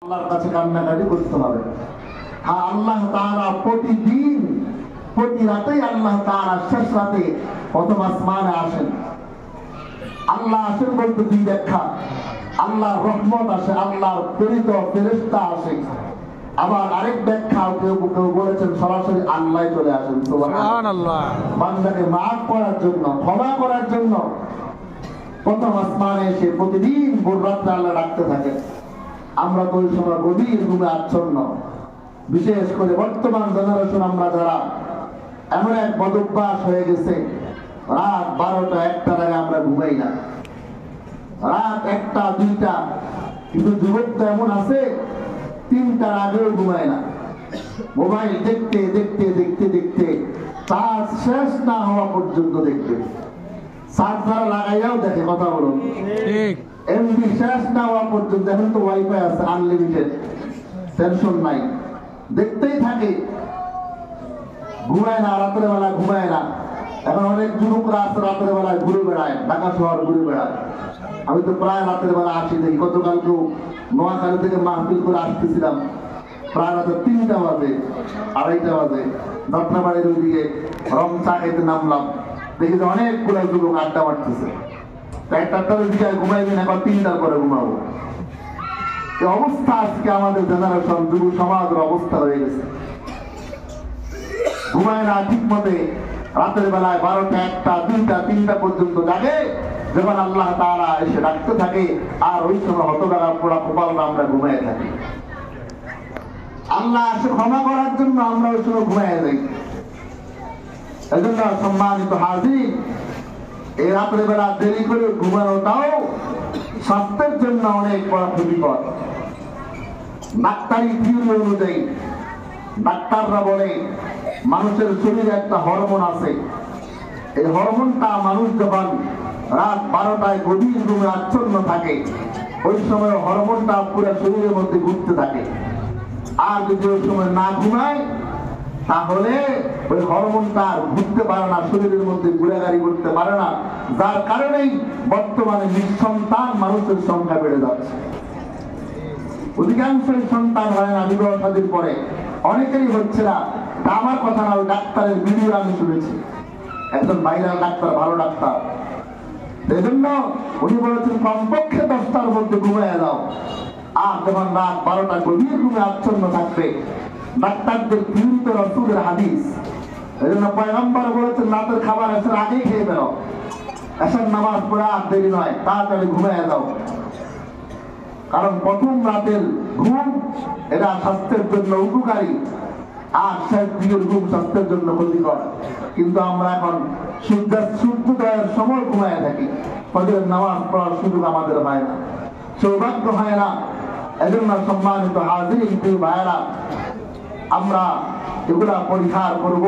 আল্লাহর কাছে কান্নাকাটি করতে হবে। আর আল্লাহ তাআলা প্রতিদিন প্রতি রাতেই আল্লাহ তাআলা শেষ রাতে প্রথম আসমানে আসেন। আল্লাহ আসেন বলতে দুই ব্যাখ্যা, আল্লাহর রহমত আসে, আল্লাহর প্রেরিত ফেরেশতা আসে। আবার আরেক ব্যাখ্যা কেউ কেউ বলেছেন সরাসরি আল্লাহ চলে আসেন। সুবহানাল্লাহ। বান্দাকে মাফ করার জন্য, ক্ষমা করার জন্য প্রথম আসমানে এসে প্রতিদিন ভোর রাত্রে আল্লাহ ডাকতে থাকে। আমরা তো ওই সময় গভীর ঘুমে আচ্ছন্ন। বিশেষ করে বর্তমান জেনারেশন আমরা যারা এমন এক বদভ্যাস হয়ে গেছে, রাত 12টা 1টার আগে আমরা ঘুমাই না, রাত 1টা 2টা। কিন্তু যুবক তো এমন আছে 3টার আগেও ঘুমায় না, মোবাইল দেখতে দেখতে দেখতে দেখতে চার্জ শেষ না হওয়া পর্যন্ত দেখবে। চার্জার লাগাইয়াও দেখে, কথা বলুন ঠিক, এমবি শেষ না হওয়া পর্যন্ত। এখন তো ওয়াইফাই আছে আনলিমিটেড, টেনশন নাই, দেখতেই থাকে, ঘুমায় না, রাতের বেলা ঘুমায় না। এখন অনেক যুবকরা আছে রাতের বেলায় ঘুরে বেড়ায়, ঢাকা শহর ঘুরে বেড়ায়। আমি তো প্রায় রাতের বেলা আসি দেখি। গতকালকেও নোয়াখালী থেকে মাহফিল করে আসতেছিলাম, প্রায় রাতে 3টা বাজে 2:30 বাজে যাত্রাবাড়ির ওইদিকে রং চা খেতে নামলাম, দেখি যে অনেকগুলো যুবক আড্ডা মারতেছে। 1টার দিকে ঘুমাইবেন, এখন 3টার পরে ঘুমাবো। এই অবস্থা আজকে আমাদের জেনারেশন যুব সমাজের অবস্থা হয়ে গেছে। ঘুমায় না ঠিক মতে, রাতের বেলায় 12টা 1টা 2টা 3টা পর্যন্ত জাগে, যখন আল্লাহ তাআলা এসে ডাকতে থাকে। আর ওই সময় হতভাগা পোড়া কপালটা আমরা ঘুমায় থাকি। আল্লাহ আসে ক্ষমা করার জন্য, আমরা ওই সময় ঘুমায় যাই। এজন্য সম্মানিত হাজির, এই রাতের বেলা দেরি করে ঘুমানোটাও স্বাস্থ্যের জন্য অনেক বড় ক্ষতিকর। ডাক্তারি থিওরি অনুযায়ী ডাক্তাররা বলে মানুষের শরীরে একটা হরমোন আছে। এই হরমোনটা মানুষ যখন রাত 12টায় গভীর ঘুমে আচ্ছন্ন থাকে, ওই সময় হরমোনটা পুরো শরীরের মধ্যে ঘুরতে থাকে। আর যদি ওই সময় না ঘুমায়, তাহলে ওই হরমোনটা আর ঘুরতে পারে না, শরীরের মধ্যে ঘুরাঘুরি করতে পারে না। যার কারণেই বর্তমানে নিঃসন্তান মানুষের সংখ্যা বেড়ে যাচ্ছে। অধিকাংশই সন্তান হয় না বিবাহ শাদীর পরে, অনেকেরই হচ্ছে না। আমার কথা না, ওই ডাক্তারের ভিডিও আমি শুনেছি, একজন ভাইরাল ডাক্তার, ভালো ডাক্তার। এজন্য উনি বলেছেন কমপক্ষে 10টার মধ্যে ঘুমাইয়া দাও। আর যখন রাত 12টা গভীর ঘুমে আচ্ছন্ন থাকবে, ডাক্তারদের প্রেরিত রাসূলের হাদিস। এজন্য পয়গম্বর বলেছেন রাতের খাবার আসার আগেই খেয়ে বেরো, এশার নামাজ পড়ে আর দেরি নয়, তাড়াতাড়ি ঘুমাইয়া দাও। কারণ প্রথম রাতের ঘুম এটা স্বাস্থ্যের জন্য উপকারী, আর শেষ দিকের ঘুম স্বাস্থ্যের জন্য ক্ষতিকর। কিন্তু আমরা এখন সূর্যোদয়ের সময় ঘুমায় থাকি, ফজরের নামাজ পড়ার সুযোগ আমাদের হয় না, সৌভাগ্য হয় না। এজন্য সম্মানিত হাজির প্রিয় ভাইয়েরা, আমরা এগুলা পরিহার করব,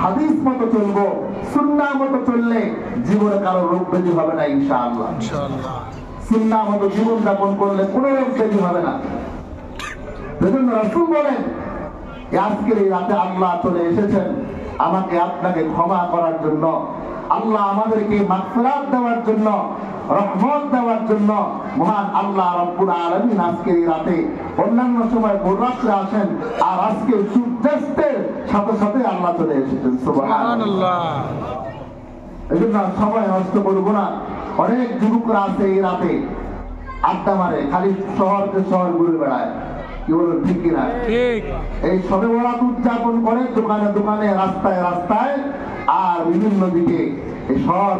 হাদিস মতো চলবো, সুন্নাহ মতো চললে জীবনে কারো রোগ ব্যাধি হবে না ইনশাআল্লাহ। সুন্নাহ মতো জীবন যাপন করলে কোনো রোগ ব্যাধি হবে না। এজন্য রাসূল বলেন আজকের এই রাতে আল্লাহ চলে এসেছেন আমাকে আপনাকে ক্ষমা করার জন্য, আল্লাহ আমাদেরকে মাগফিরাত দেওয়ার জন্য, রহমত দেওয়ার জন্য। মহান আল্লাহ রাব্বুল আলামিন আজকের এই রাতে, অন্যান্য সময় ভোর রাত্রে আসেন, আর আজকে সূর্যাস্তের সাথে সাথে আল্লাহ চলে এসেছেন। সুবহানাল্লাহ। এজন্য সময় নষ্ট করব না। অনেক যুবকরা আছে এই রাতে আড্ডা মারে, খালি শহরকে শহর ঘুরে বেড়ায়, কি বলেন ঠিক কিনা? ঠিক। এই শবে বরাত উদযাপন করে দোকানে দোকানে, রাস্তায় রাস্তায়, আর বিভিন্ন দিকে এই শহর